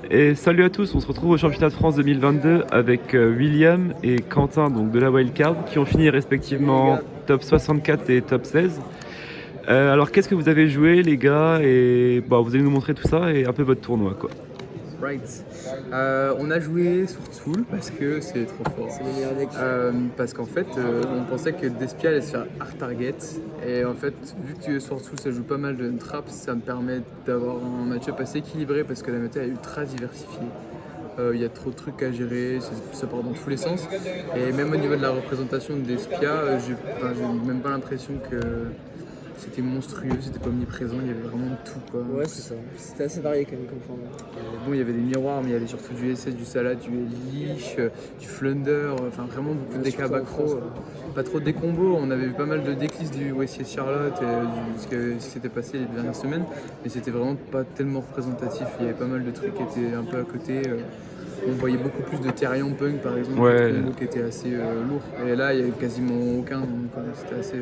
Et salut à tous, on se retrouve au championnat de France 2022 avec William et Quentin donc de la Wildcard qui ont fini Salut les respectivement gars. top 64 et top 16. Alors qu'est-ce que vous avez joué les gars et vous allez nous montrer tout ça et un peu votre tournoi quoi. Right. On a joué sur Tsoul parce que c'est trop fort. C'est le meilleur deck. Parce qu'en fait, on pensait que Despia allait se faire hard target. Et en fait, vu que sur Tsoul ça joue pas mal de traps, ça me permet d'avoir un match-up assez équilibré parce que la méta est ultra diversifiée. Il y a trop de trucs à gérer, ça part dans tous les sens. Et même au niveau de la représentation de Despia, j'ai même pas l'impression que c'était monstrueux, c'était pas omniprésent, il y avait vraiment de tout quoi. Ouais, c'est ça. C'était assez varié quand même comme format. Bon, il y avait des miroirs, mais il y avait surtout du SS, du Salad, du Elish, du Flunder, enfin vraiment beaucoup de decks à backrow. Pas trop de décombos, on avait vu pas mal de déclises du YCS Charlotte, ce qui s'était passé les dernières semaines, mais c'était vraiment pas tellement représentatif. Il y avait pas mal de trucs qui étaient un peu à côté. On voyait beaucoup plus de Therion Punk par exemple, Ouais. des combos qui étaient assez lourds. Et là, il y avait quasiment aucun, donc c'était assez.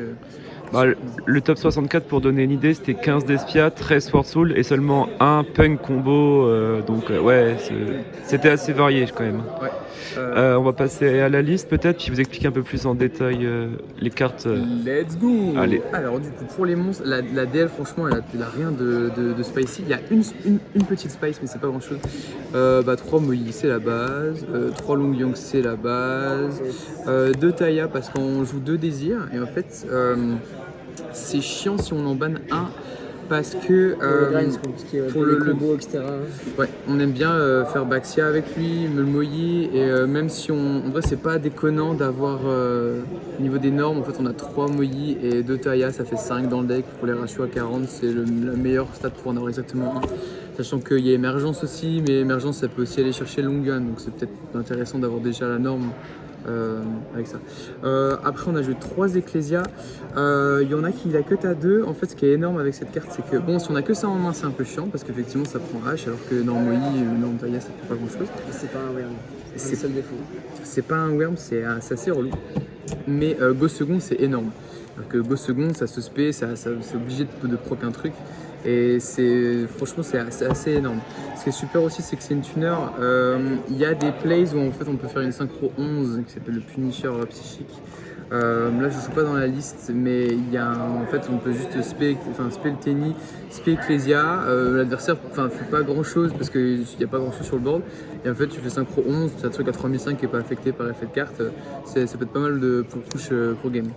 Le top 64 pour donner une idée c'était 15 Despia, 13 Sword Soul et seulement un Punk combo c'était assez varié quand même. Ouais. On va passer à la liste peut-être puis vous expliquer un peu plus en détail les cartes. Let's go. Allez. Alors du coup pour les monstres, la DL franchement elle a rien de spicy. Il y a une petite spice mais c'est pas grand chose. 3 Moi c'est la base, 3 Long Young c'est la base, 2 Taya parce qu'on joue 2 désirs et en fait c'est chiant si on en banne un parce que pour le combo, etc. ouais, on aime bien faire Baxia avec lui, me le moyer et même si en vrai c'est pas déconnant d'avoir au niveau des normes, en fait on a 3 Moyi et 2 Taya, ça fait 5 dans le deck. Pour les ratios à 40 c'est la meilleure stat pour en avoir exactement un. Sachant qu'il y a émergence aussi, mais émergence ça peut aussi aller chercher Longun, donc c'est peut-être intéressant d'avoir déjà la norme. Avec ça. Après, on a joué 3 Ecclesia. Il y en a qui la cut à 2. En fait, ce qui est énorme avec cette carte, c'est que bon, si on a que ça en main, c'est un peu chiant parce qu'effectivement, ça prend H, alors que dans Moi ou dans Taya, ça prend pas grand chose. C'est pas un wyrm. C'est le seul défaut. C'est pas un wyrm, c'est assez relou. Mais Go second, c'est énorme. Alors que Go second, ça se spé, c'est obligé de proc un truc. Et franchement c'est assez énorme. Ce qui est super aussi c'est que c'est une tuner. Il y a des plays où en fait on peut faire une synchro 11 qui s'appelle le Punisher psychique. Là je joue pas dans la liste mais il y a en fait on peut juste spé le Tenny, spé Ecclesia. L'adversaire fait pas grand chose parce qu'il n'y a pas grand chose sur le board. Et en fait tu fais synchro 11, c'est un truc à 3005 qui est pas affecté par effet de carte. Ça peut être pas mal pour push pour game.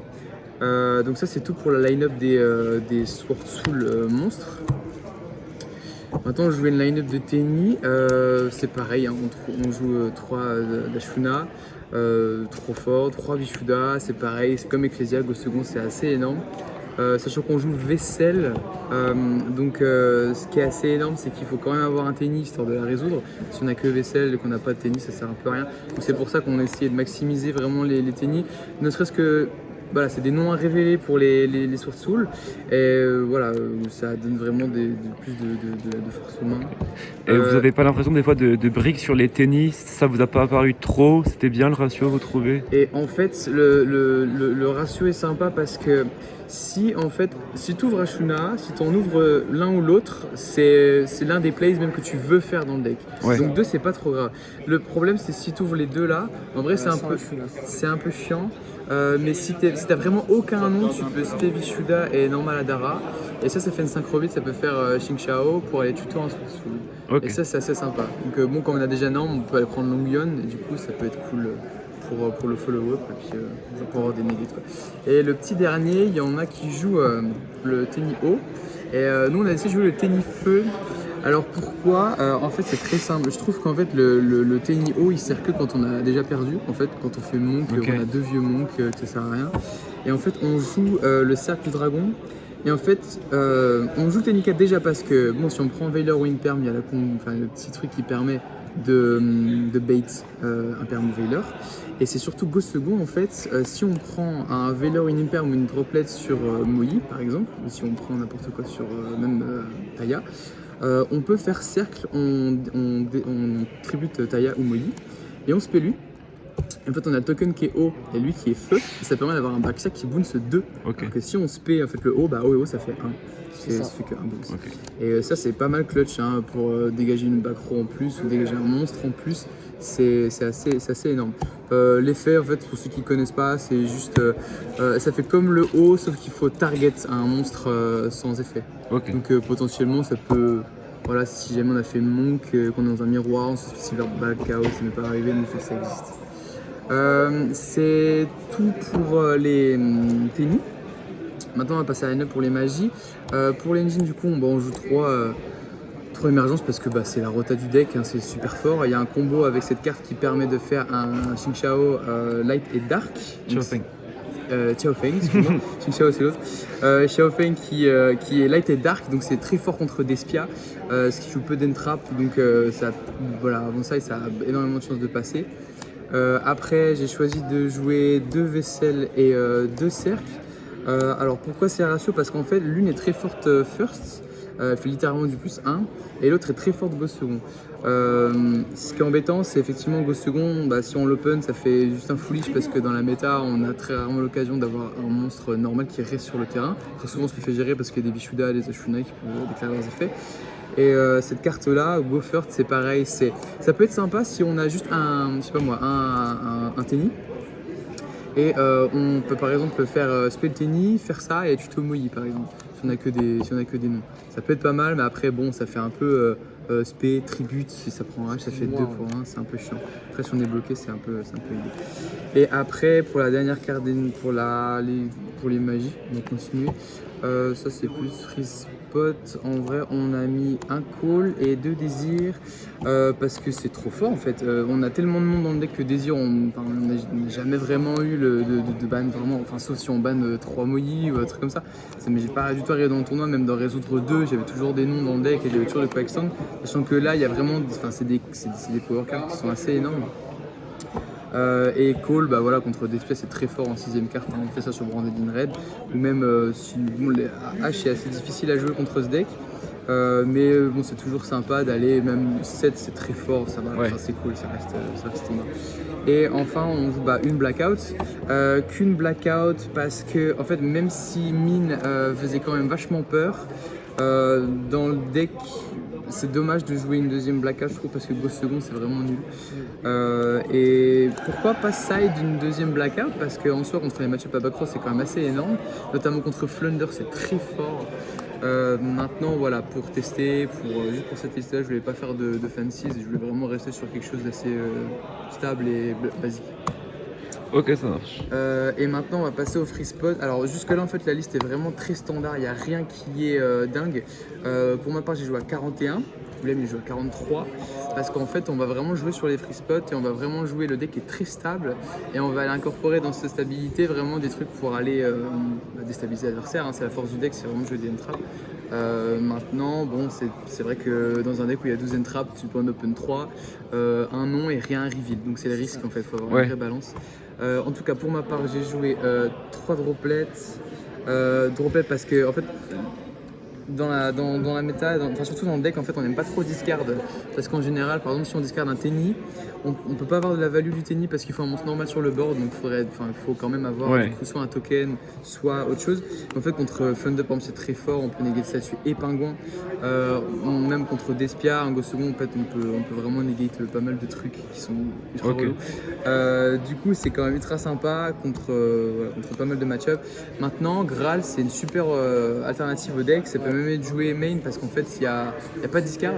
Donc ça c'est tout pour la line-up des Sword Soul monstres. Maintenant on joue une line-up de Tenny, c'est pareil, hein, on joue 3 Dashuna, trop fort, 3 Vishuda, c'est pareil, c'est comme Ecclesia, Go second c'est assez énorme. Sachant qu'on joue Vaisselle, ce qui est assez énorme c'est qu'il faut quand même avoir un Tenny histoire de la résoudre. Si on a que Vaisselle et qu'on n'a pas de Tenny ça sert un peu à rien. Donc c'est pour ça qu'on a essayé de maximiser vraiment les Tenny, ne serait-ce que voilà, c'est des noms à révéler pour les Sword Soul et ça donne vraiment plus de force aux mains. Et vous avez pas l'impression des fois de briques sur les tennis, ça vous a pas apparu trop? C'était bien le ratio vous trouvez? Et en fait le ratio est sympa parce que si tu ouvres Ashuna, si tu en ouvres l'un ou l'autre, c'est l'un des plays même que tu veux faire dans le deck. Ouais. Donc 2 c'est pas trop grave. Le problème c'est si tu ouvres les deux là, en vrai c'est un peu chiant. Mais si t'as vraiment aucun nom, tu peux citer Vishuda et Normal Adara. Et ça fait une synchro vite, ça peut faire Xing Shao pour aller tuto en Sword Soul. Okay. Et ça c'est assez sympa. Donc comme on a déjà Norm, on peut aller prendre Longyon et du coup ça peut être cool pour le follow-up et puis pour avoir des négatifs. Et le petit dernier, il y en a qui jouent le Tenny O. Et nous on a essayé de jouer le Tenny Feu. Alors pourquoi En fait c'est très simple. Je trouve qu'en fait le Tenny O il sert que quand on a déjà perdu. En fait quand on fait monk, okay. On a 2 vieux monks, ça sert à rien. Et en fait on joue le cercle du dragon. Et en fait on joue le Tenny 4 déjà parce que bon si on prend Veiler ou Imperm, il y a le petit truc qui permet de bait Imperm ou Veiler. Et c'est surtout Go second en fait, si on prend un Veiler ou une Imperm ou une droplet sur Moi par exemple, ou si on prend n'importe quoi sur même Taya, on peut faire cercle, on tribute Taya ou Moi et on spé lui. En fait, on a le token qui est haut et lui qui est feu, et ça permet d'avoir un backstack qui bounce 2. Ok. Donc si on spé en fait, le haut, bah haut et haut ça fait 1. Ça fait que 1 bounce. Ok. Et ça, c'est pas mal clutch hein, pour dégager une back row en plus ou dégager un monstre en plus. C'est assez énorme. L'effet, en fait, pour ceux qui connaissent pas, c'est juste. Ça fait comme le haut, sauf qu'il faut target un monstre sans effet. Ok. Donc potentiellement, ça peut. Voilà, si jamais on a fait Monk, qu'on est dans un miroir, on se fait silver back, chaos, ça m'est pas arrivé, mais fait que ça existe. C'est tout pour les tennis. Maintenant, on va passer à la line-up pour les magies. Pour l'engine, du coup, on joue 3 émergences parce que c'est la rota du deck, hein, c'est super fort. Il y a un combo avec cette carte qui permet de faire un Xingqiao Light et Dark. Xiaofeng. Xiaofeng, excuse-moi. Xingqiao, c'est l'autre. Xiaofeng qui est Light et Dark, donc c'est très fort contre Despia, ce qui joue peu d'entrap. Donc, avant ça, ça a énormément de chances de passer. Après, j'ai choisi de jouer 2 vaisselles et 2 cercles. Alors pourquoi c'est un ratio? Parce qu'en fait l'une est très forte first, elle fait littéralement du plus 1, et l'autre est très forte go second. Ce qui est embêtant, c'est effectivement go second, si on l'open ça fait juste un foolish parce que dans la méta on a très rarement l'occasion d'avoir un monstre normal qui reste sur le terrain. Très souvent on se le fait gérer parce qu'il y a des Vishuda, des Ashuna qui peuvent déclarer leurs effets. Et cette carte là, Go First, c'est pareil, ça peut être sympa si on a juste un tennis. Et on peut par exemple faire spell tennis, faire ça et tuto Moi par exemple, si on a que des noms. Ça peut être pas mal, mais après bon, ça fait un peu spé, tribute, si ça prend H, ça fait 2 pour 1, c'est un peu chiant. Après si on est bloqué, c'est un peu idée. Et après pour la dernière carte pour les magies, on va continuer. Ça c'est plus freeze spot. En vrai on a mis un call et 2 désirs parce que c'est trop fort en fait. On a tellement de monde dans le deck que désir on n'a jamais vraiment eu de ban vraiment, sauf si on banne 3 Moyi ou un truc comme ça. Mais j'ai pas du tout arrivé dans le tournoi, même dans Résoudre 2 j'avais toujours des noms dans le deck et j'avais toujours des quick stand, sachant que là il y a vraiment c'est des power cards qui sont assez énormes. Et Call, contre Despia c'est très fort en 6ème carte, hein. On fait ça sur Branded in Red, ou même les H est assez difficile à jouer contre ce deck, mais c'est toujours sympa d'aller, même 7 c'est très fort, ça va, ouais. C'est cool, ça reste énorme. Et enfin on joue une Blackout, qu'une Blackout parce que en fait même si Mine faisait quand même vachement peur, dans le deck c'est dommage de jouer une deuxième Blackout, je trouve, parce que Go second c'est vraiment nul. Et pourquoi pas side une deuxième Blackout? Parce qu'en soi contre les match-up à backrow c'est quand même assez énorme, notamment contre Flunder c'est très fort. Maintenant voilà, pour tester, juste pour cette liste là je voulais pas faire de fancies, je voulais vraiment rester sur quelque chose d'assez stable et basique. Ok, ça marche. Et maintenant on va passer au free spot. Alors jusque là en fait la liste est vraiment très standard, il n'y a rien qui est dingue. Pour ma part j'ai joué à 41, Willem il joue à 43, parce qu'en fait on va vraiment jouer sur les free spots et on va vraiment jouer, le deck est très stable et on va aller incorporer dans cette stabilité vraiment des trucs pour aller déstabiliser l'adversaire, hein. C'est la force du deck, c'est vraiment jouer des entraps. Maintenant, bon, c'est vrai que dans un deck où il y a 12 entraps, tu peux en open 3, un nom et rien reveal, donc c'est le risque en fait, il faut avoir une vraie balance. En tout cas pour ma part j'ai joué 3 droplets, parce que en fait dans la méta, surtout dans le deck en fait on n'aime pas trop discard, parce qu'en général par exemple si on discard un tennis, on peut pas avoir de la value du tennis parce qu'il faut un monstre normal sur le board, donc il faut quand même avoir du coup, soit un token, soit autre chose. En fait contre Flunder par exemple c'est très fort, on peut négater statue et pingouin, même contre Despia, un go second en fait on peut vraiment négater pas mal de trucs qui sont ultra relous. Du coup c'est quand même ultra sympa contre pas mal de match-up. Maintenant Graal c'est une super alternative au deck, ça peut même être joué main parce qu'en fait il y a pas de discard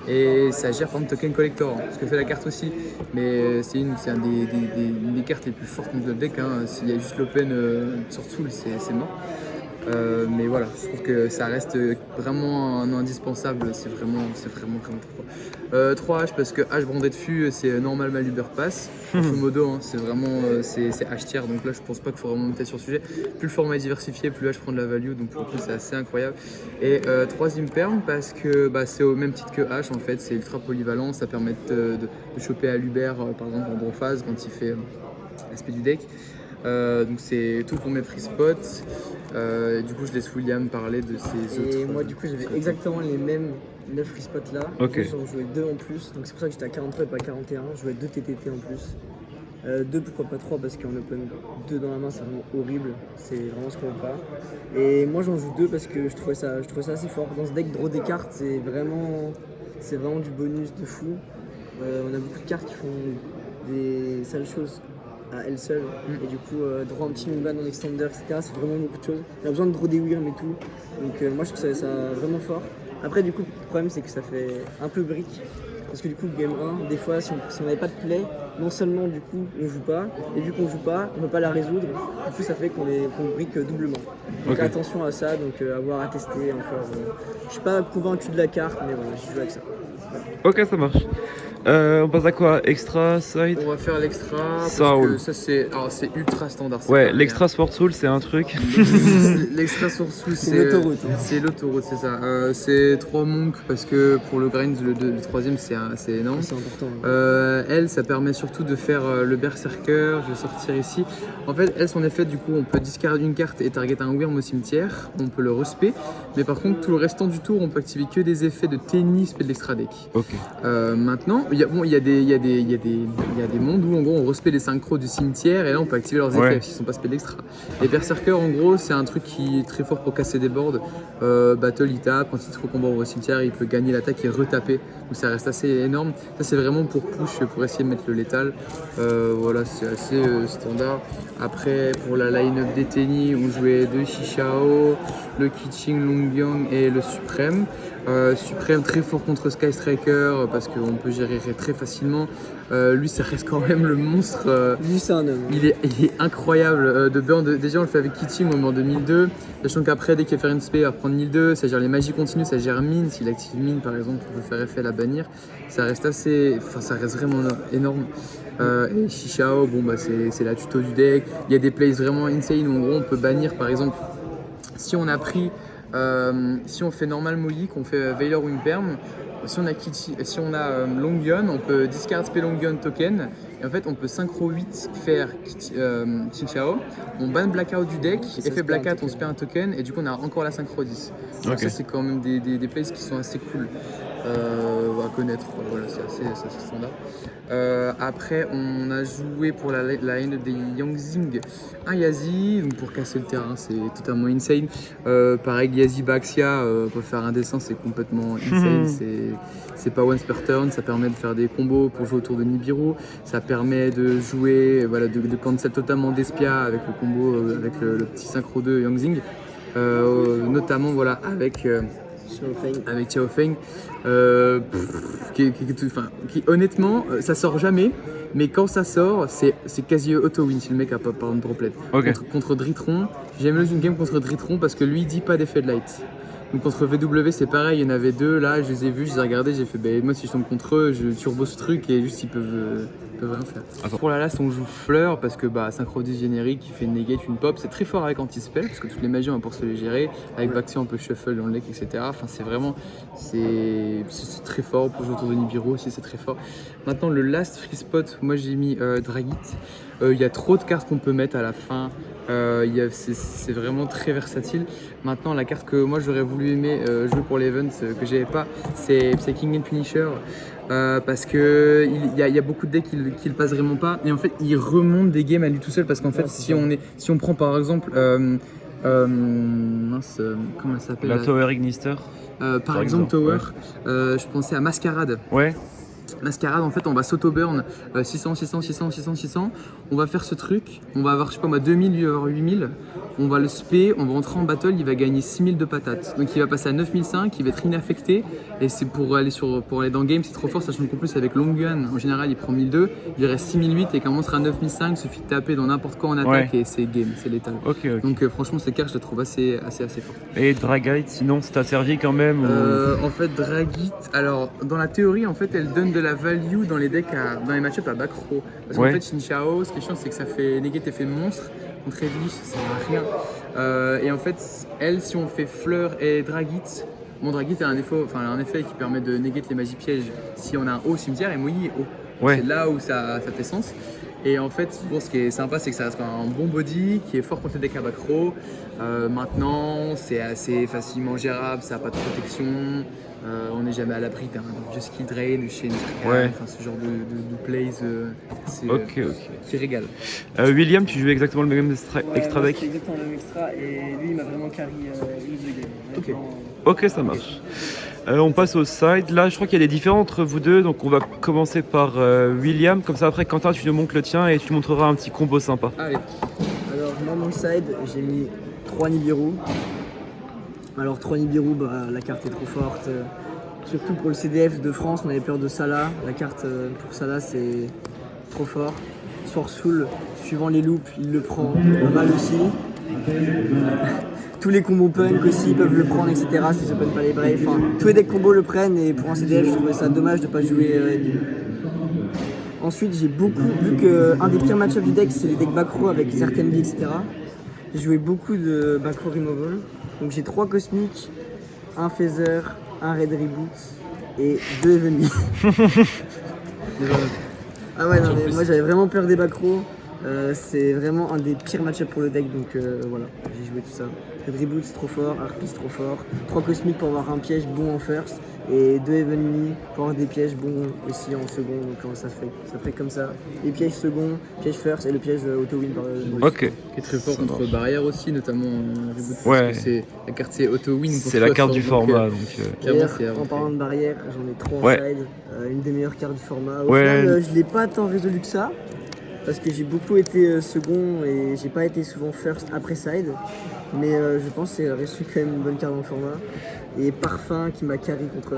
et ça gère par exemple token collector, hein, ce que fait la carte aussi. Mais c'est une des cartes les plus fortes contre le deck, hein. S'il y a juste l'open sur Tool, c'est mort. Mais voilà, je trouve que ça reste vraiment un indispensable, c'est vraiment trop fort. 3 H parce que H brandé de fût c'est normal Maluber pass, modo, hein, c'est vraiment c'est H tiers, donc là je pense pas qu'il faut vraiment monter sur le sujet. Plus le format est diversifié, plus H prend de la value, donc pour le coup c'est assez incroyable. Et 3ème perm parce que c'est au même titre que H en fait, c'est ultra polyvalent, ça permet de choper à l'Uber par exemple en draw phase quand il fait l'aspect du deck. Donc c'est tout pour mes free spots. Du coup je laisse William parler de ses autres. Et moi du coup j'avais exactement les mêmes 9 free spots là. Ok. J'en jouais 2 en plus, donc c'est pour ça que j'étais à 43 et pas 41. Je jouais 2 TTT en plus. 2 pourquoi pas 3 parce qu'en open 2 dans la main c'est vraiment horrible, c'est vraiment ce qu'on veut pas. Et moi j'en joue 2 parce que je trouvais ça assez fort. Dans ce deck draw des cartes c'est vraiment du bonus de fou. On a beaucoup de cartes qui font des sales choses à elles seules et du coup draw un petit Moonban en extender etc. C'est vraiment beaucoup de choses. On a besoin de draw des Wyrm et tout. Donc moi je trouve ça vraiment fort. Après du coup le problème c'est que ça fait un peu brique. Parce que du coup, game 1, des fois, si on n'avait pas de play, non seulement du coup on joue pas, et vu qu'on joue pas, on ne peut pas la résoudre, du coup ça fait qu'on brique doublement. Donc attention à ça, donc avoir à tester encore. Je suis pas convaincu de la carte, mais voilà, je joue avec ça. Ok, ça marche. On passe à quoi? Extra, side? On va faire l'extra, parce Soul. que ça c'est ultra standard. Ouais, l'extra Sword Soul, c'est un truc. L'extra Sword Soul, C'est l'autoroute. C'est l'autoroute, c'est ça. C'est 3 monks, parce que pour le grind, le troisième c'est énorme. C'est important. Elle, ça permet surtout de faire le berserker. Je vais sortir ici. En fait, elle, son effet, du coup, on peut discard une carte et target un Wyrm au cimetière. On peut le respect. Mais par contre, tout le restant du tour, on peut activer que des effets de tennis et de l'extra deck. Ok. Maintenant, il y a des mondes où en gros on respect les synchros du cimetière et là on peut activer leurs effets s'ils sont pas spell extra. Les berserkers en gros c'est un truc qui est très fort pour casser des boards. Battle il tape, quand il trouve combat au cimetière il peut gagner l'attaque et retaper. Donc ça reste assez énorme. Ça c'est vraiment pour push, pour essayer de mettre le létal. Voilà, c'est assez standard. Après pour la line-up des tennis on jouait 2 Shishao, le Kiching, Longyang et le Suprême. Suprême très fort contre Sky Striker parce qu'on peut gérer très facilement. Lui ça reste quand même le monstre. Lui c'est un homme. Il est incroyable de burn. Déjà on le fait avec Kitty en 2002. Sachant qu'après dès qu'il fait une spé il va prendre 1002. Ça gère les magies continues, ça gère mine. S'il active mine par exemple on peut faire effet à la bannir. Ça reste vraiment énorme. Et Shishao, bon bah c'est la tuto du deck. Il y a des plays vraiment insane où en gros on peut bannir par exemple si on a pris si on fait normal Molly, qu'on fait Veilor ou Imperm, si on a Longyun, on peut discard spell Longyun token et en fait on peut synchro 8 faire Chinchao, on ban blackout du deck, effet blackout on se perd un token et du coup on a encore la synchro 10. Donc ça c'est quand même des plays qui sont assez cool à connaître, voilà c'est assez standard. Après on a joué pour la line des Yangzing un Yazi, donc pour casser le terrain c'est totalement insane. Pareil Yazi Baxia pour faire un dessin c'est complètement insane, c'est pas once per turn, ça permet de faire des combos pour jouer autour de Nibiru, ça permet de jouer, voilà, de cancel totalement Despia avec le combo avec le petit synchro 2 Yangzing, notamment voilà avec Xiao Feng, qui honnêtement ça sort jamais, mais quand ça sort c'est quasi auto-win si le mec a pas par exemple droplet. Contre Dritron, j'ai même eu une game contre Dritron parce que lui il dit pas d'effet de light. Donc contre VW c'est pareil, il y en avait 2 là, je les ai vus, je les ai regardés, j'ai fait moi si je tombe contre eux, je turbo ce truc et juste ils peuvent rien faire. Pour la last on joue Fleur parce que synchro 10 générique qui fait negate une pop, c'est très fort avec anti-spell parce que toutes les magies on va pouvoir se les gérer, avec Baxia on peut shuffle dans le deck etc. Enfin c'est vraiment, c'est très fort pour jouer autour de Nibiru aussi, c'est très fort. Maintenant le last free spot, moi j'ai mis Dragit, il y a trop de cartes qu'on peut mettre à la fin. C'est vraiment très versatile. Maintenant la carte que moi j'aurais voulu aimer jouer pour l'event que j'avais pas, c'est King and Punisher parce que il y a beaucoup de decks qui le passent vraiment pas et en fait il remonte des games à lui tout seul parce qu'en fait si on prend par exemple comment elle s'appelle la Tower Ignister par exemple Tower, je pensais à Mascarade. Mascarade, en fait, on va s'auto-burn 600, 600, 600, 600, 600. On va faire ce truc, on va avoir, je sais pas moi, 2000, lui va avoir 8000. On va le spé, on va rentrer en battle, il va gagner 6000 de patates. Donc il va passer à 9005, il va être inaffecté. Et c'est pour aller dans le game, c'est trop fort, sachant qu'en plus, avec Longyun, en général, il prend 1002, il reste 6008 et quand on sera à 9005, il suffit de taper dans n'importe quoi en attaque et c'est game, c'est létal. Donc franchement, ces cartes, je les trouve assez fortes. Et Dragite, sinon, ça t'a servi quand même En fait, Dragite, alors dans la théorie, en fait, elle donne de la value dans les decks, dans les match-ups à back row. Parce qu'en fait, Chinchao, ce qui est chiant, c'est que ça fait negate effet monstre. Contre Edlich, ça sert à rien. Et en fait, elle, si on fait Fleur et Dragite, Dragite a un effet qui permet de negate les magies pièges si on a un haut cimetière et Moyi est haut. C'est là où ça fait sens. Et en fait, bon, ce qui est sympa, c'est que ça reste un bon body qui est fort contre les decks à backrow. Maintenant, c'est assez facilement gérable, ça n'a pas de protection. On n'est jamais à l'abri d'un vieux skill drain chez une Ouais. enfin, ce genre de plays Ok. qui régale. William, tu jouais exactement le même extra Ouais, deck? c'est exactement le même extra et lui il m'a vraiment carry une de game. Ok. Honnêtement, Ok, ça marche. On passe au side. Là, je crois qu'il y a des différences entre vous deux. Donc, on va commencer par William. Comme ça, après, Quentin, tu nous montres le tien et tu montreras un petit combo sympa. Allez, Alors moi mon side j'ai mis 3 Nibiru. Alors 3 Nibiru, bah, la carte est trop forte. Surtout pour le CDF de France, on avait peur de Salah. La carte pour Salah c'est trop fort. Sourceful, suivant les loops, il le prend pas mal aussi. Tous les combos punk aussi peuvent le prendre, etc. Si open pas les Brave. Enfin, tous les decks combos le prennent et pour un CDF, je trouvais ça dommage de pas jouer Nibiru. Ensuite, j'ai beaucoup, vu qu'un des pires match-ups du deck, c'est les decks backrow avec Zerkenby, etc. J'ai joué beaucoup de backrow removal. Donc j'ai 3 cosmiques, un phaser, un red reboot et 2 heavenly. Ah ouais, non, mais moi j'avais vraiment peur des backrow. C'est vraiment un des pires match-ups pour le deck, donc voilà, j'ai joué tout ça. Red reboot c'est trop fort, Harpie c'est trop fort. 3 cosmiques pour avoir un piège bon en first. Et 2 heavenly pour avoir des pièges bons aussi en second, donc ça fait comme ça. Les pièges second, piège first et le piège auto-win par le Ok. qui est très fort Ça contre marche. barrière aussi, notamment en reboot. Ouais. Parce que la carte c'est auto-win. pour C'est la toi, carte du fort, donc, format. Donc, clairement, D'ailleurs, c'est en avant parlant de barrière, j'en ai 3 en Ouais. side, une des meilleures cartes du format. Au Ouais. final, je l'ai pas tant résolu que ça, parce que j'ai beaucoup été second et j'ai pas été souvent first après side. Mais je pense que c'est reçu quand même une bonne carte dans le format. Et Parfum qui m'a carry contre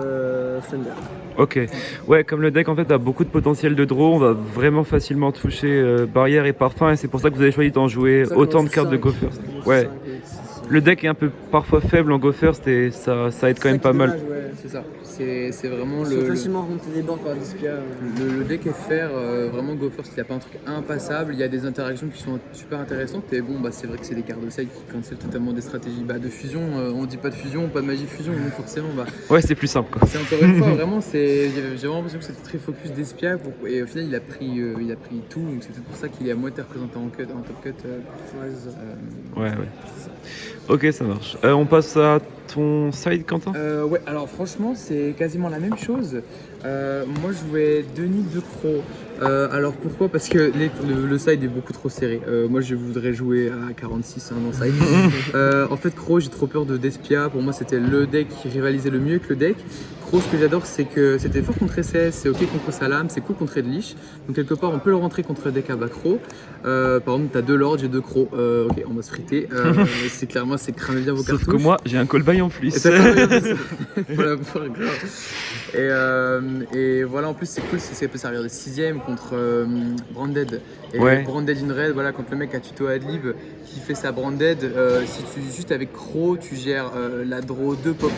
Thunder. Ok. Ouais, comme le deck en fait a beaucoup de potentiel de draw, on va vraiment facilement toucher barrière et parfum et c'est pour ça que vous avez choisi d'en jouer C'est pour ça autant qu'on de joue cartes de 5. Go First. On joue Ouais. 5 et 6. Le deck est un peu parfois faible en Go First et ça aide quand même pas mal. C'est ça. C'est vraiment On peut facilement remonter des bords par Dispia. le deck FR, vraiment Go First, il n'y a pas un truc impassable, il y a des interactions qui sont super intéressantes et bon bah c'est vrai que c'est des cartes de side qui cancellent totalement des stratégies de fusion, on dit pas de fusion, pas de magie fusion, donc forcément Ouais, c'est plus simple quoi. c'est encore une fois vraiment j'ai vraiment l'impression que c'était très focus d'Espia et au final il a pris tout, donc c'est peut-être pour ça qu'il est à moitié représenté en top cut. Ouais, c'est ça. Ouais. Ok, ça marche. On passe à ton side, Quentin? Ouais, alors franchement, c'est quasiment la même chose. Moi, je jouais Denis de Croc. Alors pourquoi? Parce que le side est beaucoup trop serré. Moi, je voudrais jouer à 46 dans le side. En fait, Croc, j'ai trop peur de Despia. Pour moi, c'était le deck qui rivalisait le mieux avec le deck. Croc, ce que j'adore, c'est que c'était fort contre SS, c'est ok contre Salam, c'est cool contre Edlich. Donc, quelque part, on peut le rentrer contre deck à backrow. Par exemple, t'as 2 Lords, j'ai 2 Crocs. Ok, on va se friter. C'est clairement, c'est cramer bien vos Sauf cartouches. que moi, j'ai un call-by en plus. Et ça peut bien voilà, grave. Et voilà, en plus c'est cool si ça peut servir de 6ème contre Branded. Et Ouais. Branded in Red, voilà, contre le mec à tuto Adlib qui fait sa Branded, si tu juste avec Crow, tu gères la draw 2 pop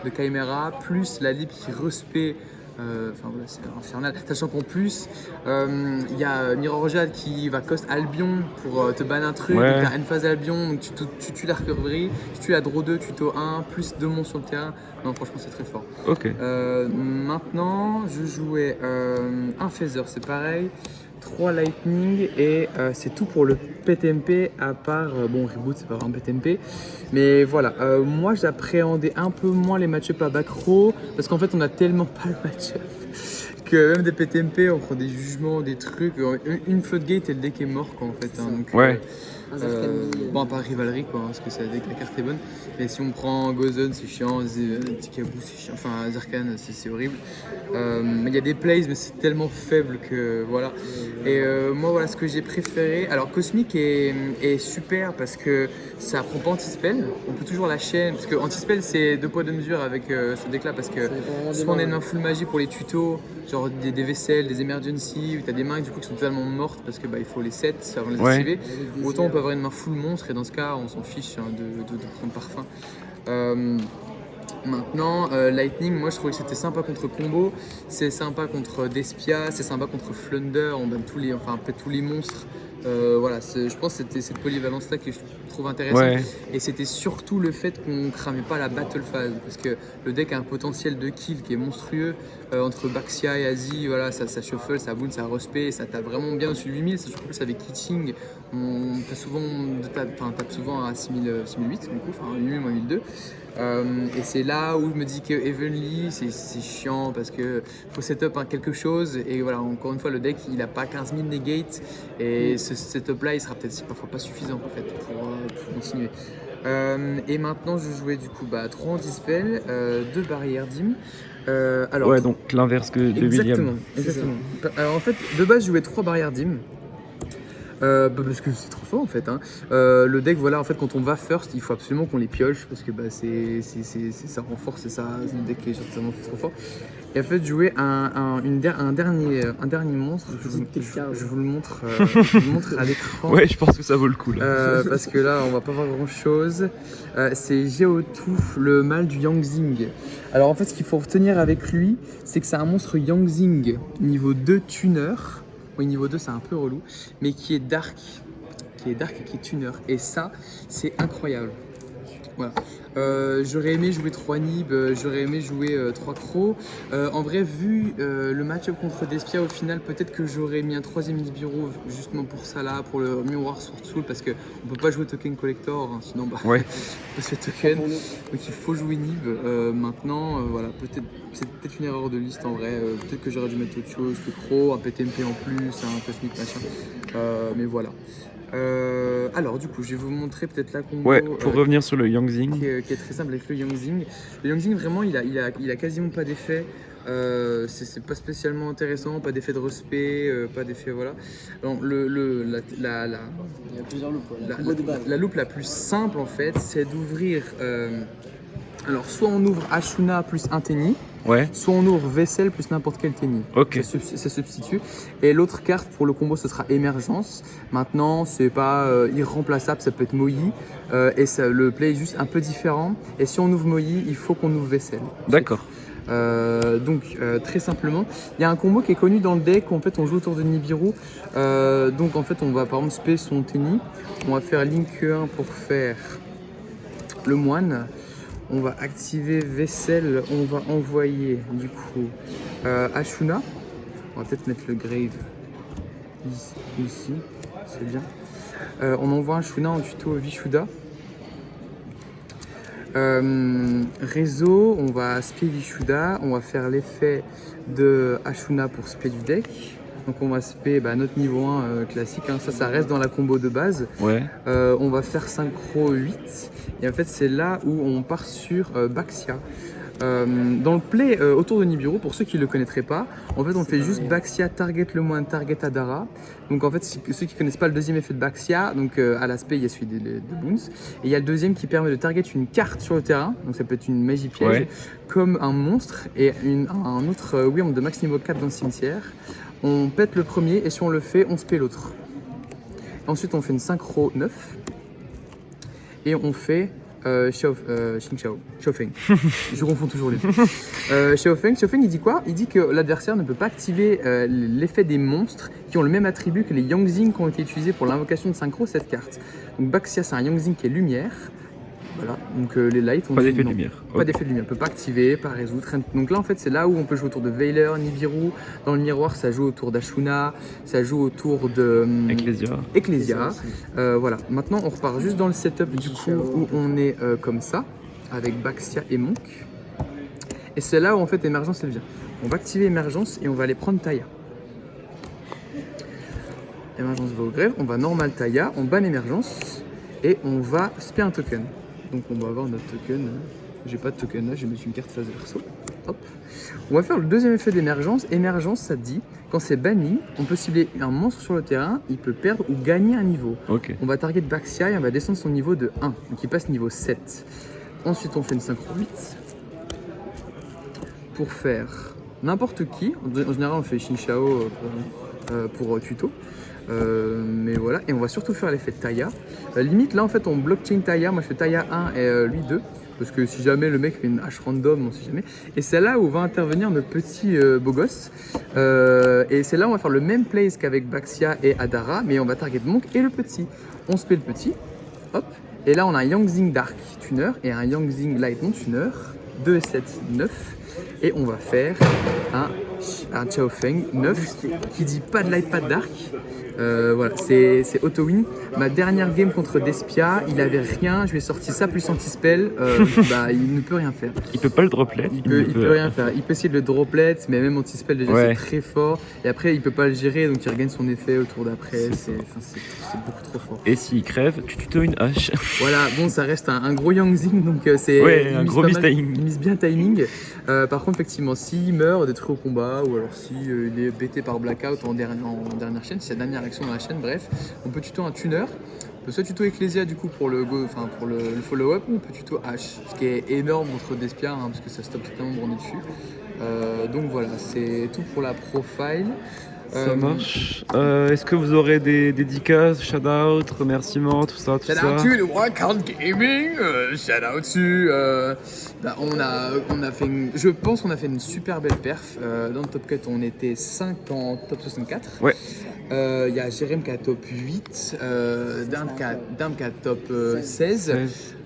1 de Chimera, plus la lib qui respect. Enfin voilà, c'est infernal. Sachant qu'en plus, il y a Mirror Jade qui va cost Albion pour te ban un truc. Ouais. Donc t'as Enphase Albion, donc tu tues la recovery, tu tues la draw 2, tuto 1, plus 2 monstres sur le terrain. Non, franchement, c'est très fort. Ok. Maintenant, je jouais un Phaser, c'est pareil. 3 Lightning et c'est tout pour le PTMP à part, bon Reboot c'est pas vraiment PTMP mais voilà, moi j'appréhendais un peu moins les match-up à back row parce qu'en fait on a tellement pas le match-up que même des PTMP on prend des jugements, des trucs, une floodgate et le deck est mort quoi en fait hein, donc, Ouais. Un Zerkenby, bon à part Rivalry quoi, parce que c'est avec la carte est bonne mais si on prend Gozon c'est chiant, Tikabou c'est chiant, enfin Zerkan c'est horrible, il y a des plays mais c'est tellement faible que voilà. Et moi voilà ce que j'ai préféré, alors Cosmic est super parce que ça prend pas anti-spell, on peut toujours la chaîne parce que anti-spell c'est 2 poids 2 mesures avec ce deck là parce que ça dépend vraiment des soit on a une mains. main full magie pour les tutos, genre des vaisselles, des emergency, où t'as des mains du coup qui sont totalement mortes parce que il faut les set avant de les Ouais. activer. Autant on peut avoir une main full monstre et dans ce cas on s'en fiche hein, de prendre parfum. Maintenant, Lightning, moi je trouvais que c'était sympa contre Combo, c'est sympa contre Despia, c'est sympa contre Flunder, on donne tous les monstres Voilà, je pense que c'était cette polyvalence-là que je trouve intéressante. Ouais. Et c'était surtout le fait qu'on cramait pas la battle phase. Parce que le deck a un potentiel de kill qui est monstrueux. Entre Baxia et Asie, voilà, ça shuffle, ça boon, ça respect, ça tape vraiment bien au-dessus de 8000. C'est surtout plus avec Kitching. On fait souvent, tape souvent à 6008, du coup, enfin 8000 moins 1002. Et c'est là où je me dis que Evenly c'est chiant parce que faut setup quelque chose et voilà, encore une fois le deck il a pas 15 000 negate et ce setup là il sera peut-être parfois pas suffisant en fait pour continuer. Et maintenant je jouais du coup 3 anti-spell, 2 barrières dim. Alors, Ouais, donc l'inverse que de William. Exactement. Alors en fait de base je jouais 3 barrières dim. Parce que c'est trop fort en fait. Hein. Le deck, voilà, en fait, quand on va first, il faut absolument qu'on les pioche parce que ça renforce et ça, c'est un deck qui est certainement trop fort. Et en fait, jouer un dernier monstre, je vous le montre, je vous le montre à l'écran. Ouais, je pense que ça vaut le coup là. Parce que là, on va pas voir grand chose. C'est Geotou, le mâle du Yangzing. Alors en fait, ce qu'il faut retenir avec lui, c'est que c'est un monstre Yangzing niveau 2 tuner. Oui, niveau 2, c'est un peu relou, mais qui est dark et qui est tuner. Et ça, c'est incroyable. Voilà. J'aurais aimé jouer 3 Nib, j'aurais aimé jouer 3 Crocs. En vrai, vu le match-up contre Despia, au final, peut-être que j'aurais mis un 3ème Nibiru justement pour ça là, pour le Miroir Sword Soul, parce qu'on peut pas jouer token collector, hein, sinon Ouais. on se fait token. Donc il faut jouer Nib. Maintenant, voilà, c'est peut-être une erreur de liste en vrai. Peut-être que j'aurais dû mettre autre chose que Croc, un PTMP en plus, un Cosmic machin. Mais voilà. Alors du coup je vais vous montrer peut-être la combo pour revenir sur le Yangzing. qui est très simple avec le Yangzing. Le Yangzing vraiment il a quasiment pas d'effet, c'est pas spécialement intéressant, pas d'effet de respect, pas d'effet voilà. Alors, Il y a plusieurs loops, la combo de base. la loupe la plus simple en fait c'est d'ouvrir alors soit on ouvre Ashuna plus un Tenny, Ouais. soit on ouvre Vessel plus n'importe quel Tenny. Ok. Ça substitue. Et l'autre carte pour le combo, ce sera Émergence. Maintenant, c'est pas irremplaçable, ça peut être Moyi. Et le play est juste un peu différent. Et si on ouvre Moyi, il faut qu'on ouvre Vessel. D'accord. Donc très simplement, il y a un combo qui est connu dans le deck où en fait on joue autour de Nibiru. Donc en fait on va par exemple spé son Tenny. On va faire Link 1 pour faire le moine. On va activer Vessel, on va envoyer du coup Ashuna. On va peut-être mettre le Grave ici, c'est bien. On envoie Ashuna en tuto Vishuda. Réseau, on va spé Vishuda, on va faire l'effet de Ashuna pour spé du deck. Donc on va spé notre niveau 1 classique, hein. Ça reste dans la combo de base. Ouais. On va faire synchro 8 et en fait c'est là où on part sur Baxia. Dans le play autour de Nibiru, pour ceux qui ne le connaîtraient pas, en fait on fait juste Baxia target le moins target Adara. Donc en fait ceux qui ne connaissent pas le deuxième effet de Baxia, donc à l'aspect il y a celui de Boons et il y a le deuxième qui permet de target une carte sur le terrain, donc ça peut être une magie piège, comme un monstre et un autre Wyrm de max niveau 4 dans le cimetière. On pète le premier et si on le fait, on spé l'autre. Ensuite on fait une synchro 9 et on fait Xiaofeng. Je confonds toujours les deux. Xiaofeng il dit quoi? Il dit que l'adversaire ne peut pas activer l'effet des monstres qui ont le même attribut que les Yangzing qui ont été utilisés pour l'invocation de synchro cette carte. Donc Baxia c'est un Yangzing qui est lumière. Voilà, donc les lights ont Pas d'effet de lumière. Pas d'effet de lumière, on peut pas activer, pas résoudre. Donc là en fait c'est là où on peut jouer autour de Veiler, Nibiru. Dans le miroir ça joue autour d'Ashuna, ça joue autour de Ecclesia. Voilà, maintenant on repart juste dans le setup du coup où on est comme ça, avec Baxia et Monk. Et c'est là où en fait Émergence elle vient. On va activer Émergence et on va aller prendre Taya. Émergence va au grève, on va normal Taya, on banne Émergence et on va spé un token. Donc on va avoir notre token, j'ai pas de token là, j'ai mis une carte phase verso. Hop. On va faire le deuxième effet d'émergence. Émergence, ça dit, quand c'est banni, on peut cibler un monstre sur le terrain, il peut perdre ou gagner un niveau. Okay. On va target Baxia et on va descendre son niveau de 1, donc il passe niveau 7. Ensuite on fait une synchro 8 pour faire n'importe qui. En général on fait Xingqiao pour tuto. Mais voilà, et on va surtout faire l'effet de Taya. Limite là en fait on blockchain Taya, moi je fais Taya 1 et lui 2 parce que si jamais le mec fait une hache random, on sait jamais. Et c'est là où va intervenir notre petit beau gosse. Et c'est là où on va faire le même place qu'avec Baxia et Adara, mais on va target Monk et le petit. On se fait le petit, hop. Et là on a un Yangzing Dark Tuner et un Yangzing Light Non Tuner, 2 7 9. Et on va faire un Chao Feng 9 qui dit pas de light, pas de dark. Voilà, c'est auto-win. Ma dernière game contre Despia, il avait rien, je lui ai sorti ça plus anti-spell, bah, il ne peut rien faire. Il peut pas le droplet. Il peut rien faire. Il peut essayer de le droplet, mais même anti-spell déjà c'est très fort. Et après il peut pas le gérer, donc il regagne son effet au tour d'après. C'est beaucoup trop fort. Et s'il crève, tu tuto une hache. Voilà, bon ça reste un gros Yangzing, donc c'est un gros miss timing. Il mise bien timing. Par contre effectivement s'il meurt détruit au combat, ou alors si il est bêté par blackout en dernière chaîne, c'est la dernière action dans la chaîne, bref, on peut tuto un tuner. On peut soit tuto Ecclesia du coup pour le follow-up, ou on peut tuto H, ce qui est énorme contre Despia, hein, parce que ça stoppe tout le monde on est dessus. Donc voilà, c'est tout pour la profile. Ça marche. Est-ce que vous aurez des dédicaces, shout-out, remerciements, tout ça, tout ça? Shout-out to the Wildcard Gaming, shout-out to... on a fait je pense qu'on a fait une super belle perf. Dans le top cut, on était 5 en top 64. Ouais. Il y a Jérém qui a top 8, Dame qui a top 16.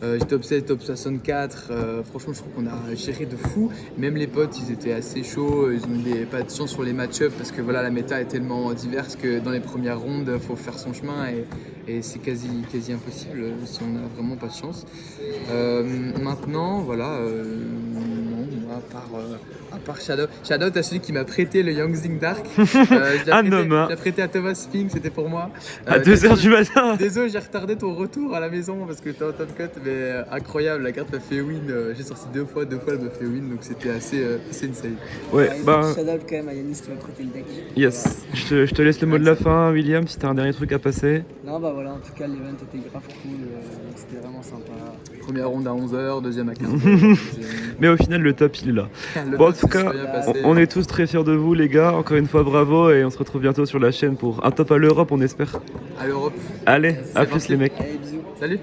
J'ai top 16, top 64. Franchement, je trouve qu'on a géré de fou. Même les potes, ils étaient assez chauds. Ils ont pas de chance sur les match-ups parce que voilà, la méta est tellement diverse que dans les premières rondes, il faut faire son chemin et c'est quasi impossible si on n'a vraiment pas de chance. Maintenant, voilà. À part Shadow. Shadow, t'as celui qui m'a prêté le Yangzing Dark. Je l'ai prêté à Thomas Spink, c'était pour moi. À 2h du matin. Désolé, j'ai retardé ton retour à la maison parce que t'es en top cut, mais incroyable, la carte m'a fait win. J'ai sorti deux fois elle m'a fait win, donc c'était assez insane. Ouais, Shadow quand même à Yanis qui m'a prêté le deck. Yes, je te laisse le mot de la fin, William, si t'as un dernier truc à passer. Non, bah voilà, en tout cas, l'event était grave cool, c'était vraiment sympa. Première ronde à 11h, deuxième à 15h. Mais au final, le top il est là. Bon, en tout cas, on est tous très fiers de vous, les gars. Encore une fois, bravo. Et on se retrouve bientôt sur la chaîne pour un top à l'Europe, on espère. À l'Europe. Allez, à plus, les mecs. Allez, bisous. Salut.